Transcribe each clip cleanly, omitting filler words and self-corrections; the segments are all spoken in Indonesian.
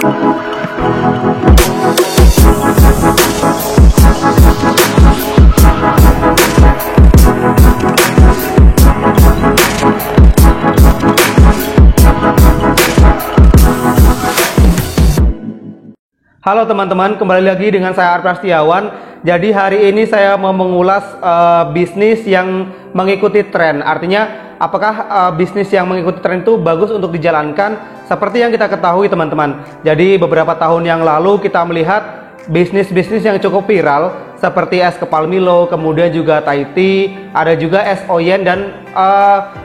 Halo teman-teman, kembali lagi dengan saya Arif Prastiawan. Jadi hari ini saya mau mengulas bisnis yang mengikuti tren. Artinya, apakah bisnis yang mengikuti tren itu bagus untuk dijalankan? Seperti yang kita ketahui teman-teman. Jadi beberapa tahun yang lalu kita melihat bisnis-bisnis yang cukup viral seperti es kepal Milo, kemudian juga Thai tea, ada juga es oyen dan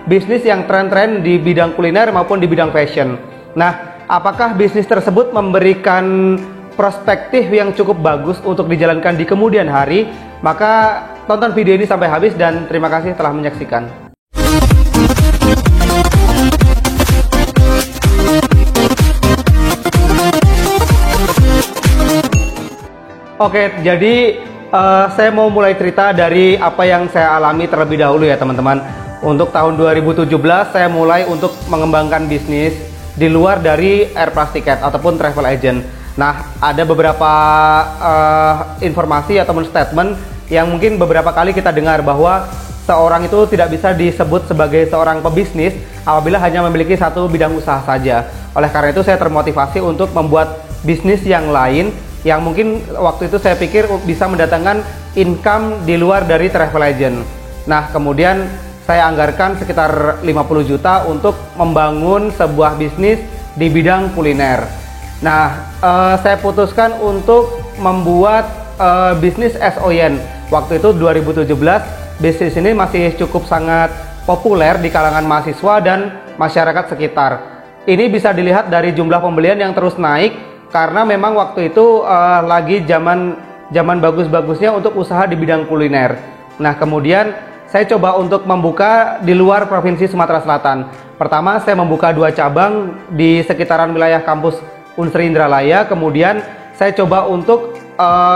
bisnis yang tren-tren di bidang kuliner maupun di bidang fashion. Nah, apakah bisnis tersebut memberikan perspektif yang cukup bagus untuk dijalankan di kemudian hari? Maka tonton video ini sampai habis dan terima kasih telah menyaksikan. Oke, jadi saya mau mulai cerita dari apa yang saya alami terlebih dahulu ya teman-teman. Untuk tahun 2017 saya mulai untuk mengembangkan bisnis di luar dari air ticket ataupun travel agent. Nah, ada beberapa informasi ataupun statement yang mungkin beberapa kali kita dengar bahwa seorang itu tidak bisa disebut sebagai seorang pebisnis apabila hanya memiliki satu bidang usaha saja. Oleh karena itu saya termotivasi untuk membuat bisnis yang lain yang mungkin waktu itu saya pikir bisa mendatangkan income di luar dari travel agent. Nah, kemudian saya anggarkan sekitar 50 juta untuk membangun sebuah bisnis di bidang kuliner. Nah, saya putuskan untuk membuat bisnis es oyen. Waktu itu 2017, bisnis ini masih cukup sangat populer di kalangan mahasiswa dan masyarakat sekitar. Ini bisa dilihat dari jumlah pembelian yang terus naik karena memang waktu itu lagi zaman bagus-bagusnya untuk usaha di bidang kuliner. Nah, kemudian saya coba untuk membuka di luar provinsi Sumatera Selatan. Pertama, saya membuka 2 cabang di sekitaran wilayah kampus Unsri Indralaya. Kemudian saya coba untuk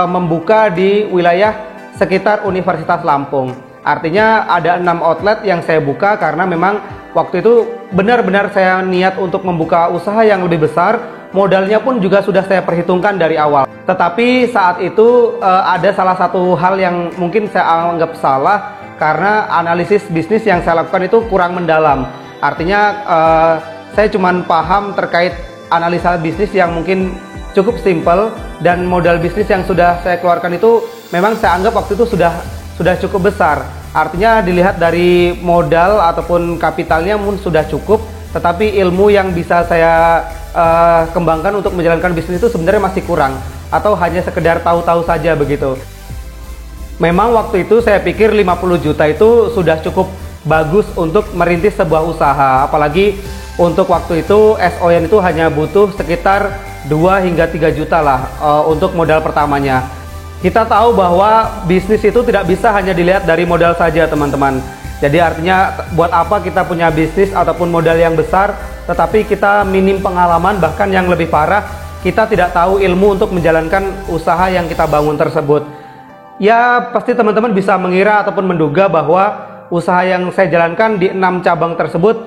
membuka di wilayah sekitar Universitas Lampung. Artinya ada 6 outlet yang saya buka karena memang waktu itu benar-benar saya niat untuk membuka usaha yang lebih besar. Modalnya pun juga sudah saya perhitungkan dari awal. Tetapi saat itu ada salah satu hal yang mungkin saya anggap salah karena analisis bisnis yang saya lakukan itu kurang mendalam. Artinya saya cuma paham terkait analisa bisnis yang mungkin cukup simpel dan modal bisnis yang sudah saya keluarkan itu memang saya anggap waktu itu sudah cukup besar. Artinya dilihat dari modal ataupun kapitalnya pun sudah cukup, tetapi ilmu yang bisa saya kembangkan untuk menjalankan bisnis itu sebenarnya masih kurang atau hanya sekedar tahu-tahu saja begitu. Memang waktu itu saya pikir 50 juta itu sudah cukup bagus untuk merintis sebuah usaha, apalagi untuk waktu itu es oyen itu hanya butuh sekitar 2 hingga 3 juta lah untuk modal pertamanya. Kita tahu bahwa bisnis itu tidak bisa hanya dilihat dari modal saja teman-teman. Jadi artinya buat apa kita punya bisnis ataupun modal yang besar tetapi kita minim pengalaman, bahkan yang lebih parah kita tidak tahu ilmu untuk menjalankan usaha yang kita bangun tersebut. Ya pasti teman-teman bisa mengira ataupun menduga bahwa usaha yang saya jalankan di 6 cabang tersebut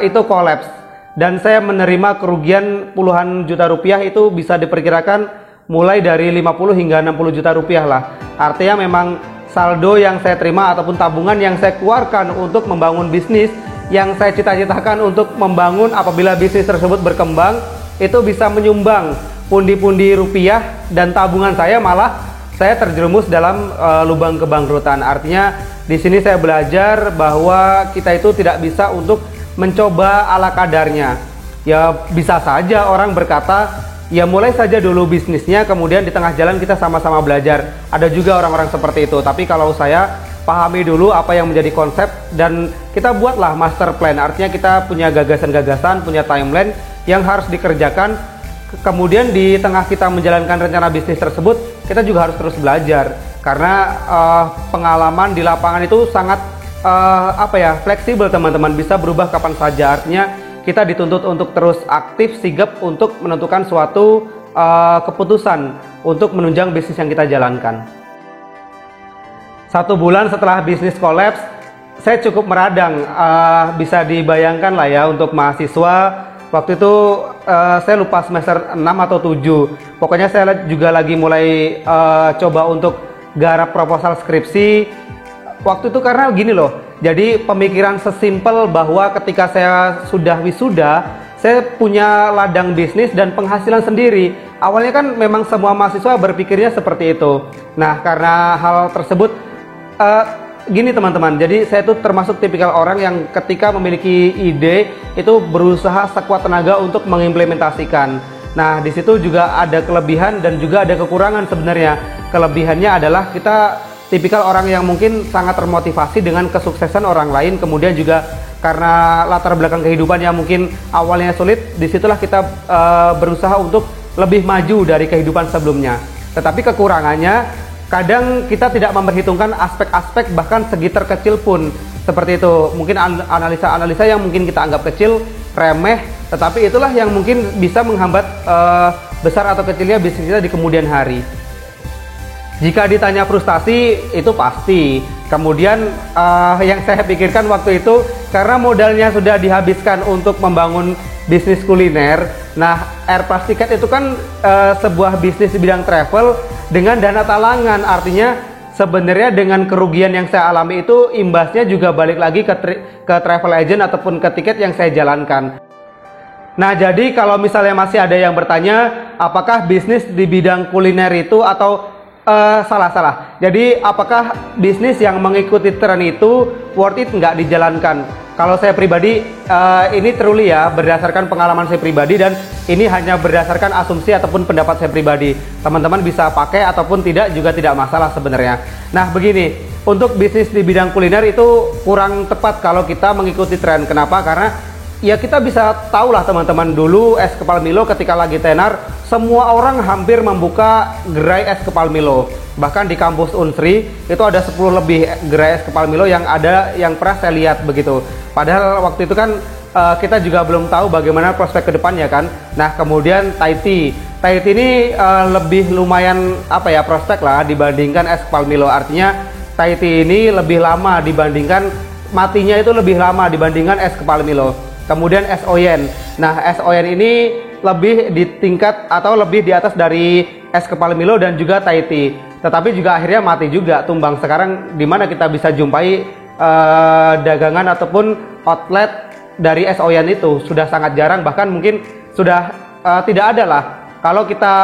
itu kolaps dan saya menerima kerugian puluhan juta rupiah. Itu bisa diperkirakan mulai dari 50 hingga 60 juta rupiah lah. Artinya memang saldo yang saya terima ataupun tabungan yang saya keluarkan untuk membangun bisnis yang saya cita-citakan untuk membangun apabila bisnis tersebut berkembang itu bisa menyumbang pundi-pundi rupiah dan tabungan saya malah saya terjerumus dalam lubang kebangkrutan. Artinya di sini saya belajar bahwa kita itu tidak bisa untuk mencoba ala kadarnya. Ya bisa saja orang berkata, ya mulai saja dulu bisnisnya, kemudian di tengah jalan kita sama-sama belajar. Ada juga orang-orang seperti itu. Tapi kalau saya pahami dulu apa yang menjadi konsep dan kita buatlah master plan. Artinya kita punya gagasan-gagasan, punya timeline yang harus dikerjakan. Kemudian di tengah kita menjalankan rencana bisnis tersebut, kita juga harus terus belajar. Karena pengalaman di lapangan itu sangat fleksibel teman-teman, bisa berubah kapan saja. Artinya kita dituntut untuk terus aktif, sigap untuk menentukan suatu keputusan untuk menunjang bisnis yang kita jalankan. 1 bulan setelah bisnis kolaps, saya cukup meradang. Bisa dibayangkan lah ya untuk mahasiswa Waktu itu saya lupa semester 6 atau 7. Pokoknya saya juga lagi mulai coba untuk garap proposal skripsi. Waktu itu karena gini loh, jadi pemikiran sesimpel bahwa ketika saya sudah wisuda, saya punya ladang bisnis dan penghasilan sendiri. Awalnya kan memang semua mahasiswa berpikirnya seperti itu. Nah, karena hal tersebut gini teman-teman, jadi saya tuh termasuk tipikal orang yang ketika memiliki ide itu berusaha sekuat tenaga untuk mengimplementasikan. Nah, di situ juga ada kelebihan dan juga ada kekurangan sebenarnya. Kelebihannya adalah kita tipikal orang yang mungkin sangat termotivasi dengan kesuksesan orang lain, kemudian juga karena latar belakang kehidupan yang mungkin awalnya sulit, disitulah kita berusaha untuk lebih maju dari kehidupan sebelumnya. Tetapi kekurangannya, kadang kita tidak memperhitungkan aspek-aspek bahkan segi terkecil pun seperti itu. Mungkin analisa-analisa yang mungkin kita anggap kecil, remeh, tetapi itulah yang mungkin bisa menghambat besar atau kecilnya bisnis kita di kemudian hari. Jika ditanya frustasi, itu pasti. Kemudian yang saya pikirkan waktu itu, karena modalnya sudah dihabiskan untuk membangun bisnis kuliner. Nah, Air Plus Ticket itu kan sebuah bisnis di bidang travel dengan dana talangan. Artinya sebenarnya dengan kerugian yang saya alami itu imbasnya juga balik lagi ke travel agent ataupun ke tiket yang saya jalankan. Nah, jadi kalau misalnya masih ada yang bertanya apakah bisnis di bidang kuliner itu atau salah. Jadi apakah bisnis yang mengikuti tren itu worth it nggak dijalankan? Kalau saya pribadi, ini truly ya berdasarkan pengalaman saya pribadi dan ini hanya berdasarkan asumsi ataupun pendapat saya pribadi. Teman-teman bisa pakai ataupun tidak juga tidak masalah sebenarnya. Nah begini, untuk bisnis di bidang kuliner itu kurang tepat kalau kita mengikuti tren. Kenapa? Karena ya kita bisa tahu lah teman-teman, dulu es kepal Milo ketika lagi tenar, semua orang hampir membuka gerai es kepal Milo. Bahkan di kampus Unsri itu ada 10 lebih gerai es kepal Milo yang pernah saya lihat begitu. Padahal waktu itu kan kita juga belum tahu bagaimana prospek kedepannya kan. Nah kemudian Thai Tea ini lebih lumayan prospek lah dibandingkan es kepal Milo. Artinya Thai Tea ini lebih lama dibandingkan, matinya itu lebih lama dibandingkan es kepal Milo. Kemudian es Oyen. Nah, es Oyen ini lebih di tingkat atau lebih di atas dari es kepal Milo dan juga Thai Tea. Tetapi juga akhirnya mati juga, tumbang. Sekarang di mana kita bisa jumpai dagangan ataupun outlet dari es Oyen itu sudah sangat jarang, bahkan mungkin sudah tidak ada lah.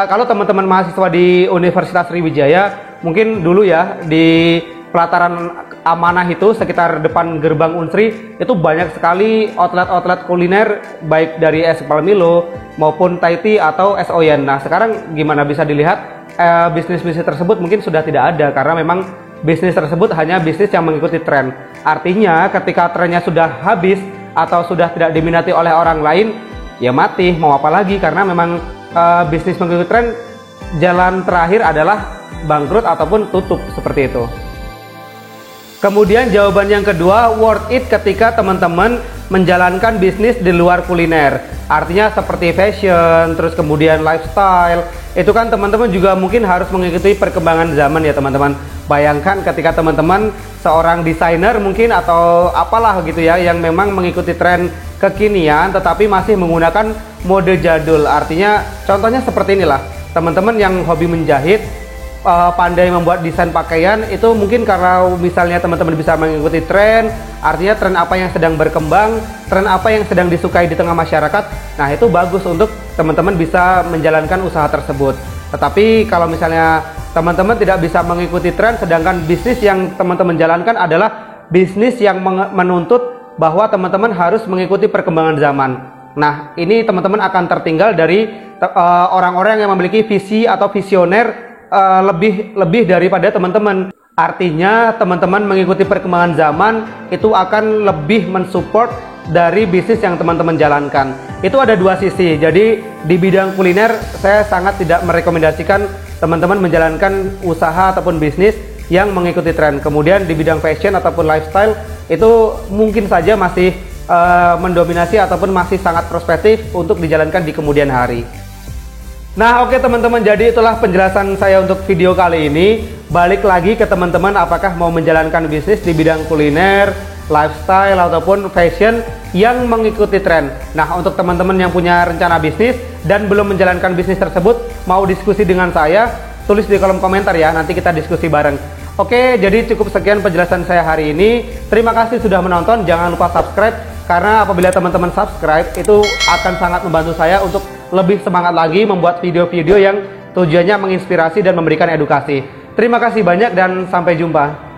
Kalau teman-teman mahasiswa di Universitas Sriwijaya mungkin dulu ya di pelataran Amanah itu sekitar depan gerbang Unsri itu banyak sekali outlet kuliner baik dari es kepal Milo maupun Thai Tea atau es Oyen. Nah sekarang gimana bisa dilihat bisnis-bisnis tersebut mungkin sudah tidak ada karena memang bisnis tersebut hanya bisnis yang mengikuti tren. Artinya ketika trennya sudah habis atau sudah tidak diminati oleh orang lain, ya mati, mau apa lagi, karena memang bisnis mengikuti tren jalan terakhir adalah bangkrut ataupun tutup seperti itu. Kemudian jawaban yang kedua, worth it ketika teman-teman menjalankan bisnis di luar kuliner. Artinya seperti fashion, terus kemudian lifestyle. Itu kan teman-teman juga mungkin harus mengikuti perkembangan zaman ya teman-teman. Bayangkan ketika teman-teman seorang desainer mungkin atau apalah gitu ya, yang memang mengikuti tren kekinian tetapi masih menggunakan mode jadul. Artinya contohnya seperti inilah, teman-teman yang hobi menjahit, pandai membuat desain pakaian, itu mungkin karena misalnya teman-teman bisa mengikuti tren, artinya tren apa yang sedang berkembang, tren apa yang sedang disukai di tengah masyarakat. Nah itu bagus untuk teman-teman bisa menjalankan usaha tersebut. Tetapi kalau misalnya teman-teman tidak bisa mengikuti tren, sedangkan bisnis yang teman-teman jalankan adalah bisnis yang menuntut bahwa teman-teman harus mengikuti perkembangan zaman. Nah ini teman-teman akan tertinggal dari orang-orang yang memiliki visi atau visioner lebih daripada teman-teman. Artinya teman-teman mengikuti perkembangan zaman itu akan lebih mensupport dari bisnis yang teman-teman jalankan. Itu ada dua sisi. Jadi di bidang kuliner saya sangat tidak merekomendasikan teman-teman menjalankan usaha ataupun bisnis yang mengikuti tren. Kemudian di bidang fashion ataupun lifestyle itu mungkin saja masih mendominasi ataupun masih sangat prospektif untuk dijalankan di kemudian hari. Nah oke teman-teman, jadi itulah penjelasan saya untuk video kali ini. Balik lagi ke teman-teman, apakah mau menjalankan bisnis di bidang kuliner lifestyle ataupun fashion yang mengikuti tren. Nah, untuk teman-teman yang punya rencana bisnis dan belum menjalankan bisnis tersebut, mau diskusi dengan saya, tulis di kolom komentar ya, nanti kita diskusi bareng. Oke, jadi cukup sekian penjelasan saya hari ini. Terima kasih sudah menonton, jangan lupa subscribe, karena apabila teman-teman subscribe, itu akan sangat membantu saya untuk lebih semangat lagi membuat video-video yang tujuannya menginspirasi dan memberikan edukasi. Terima kasih banyak dan sampai jumpa.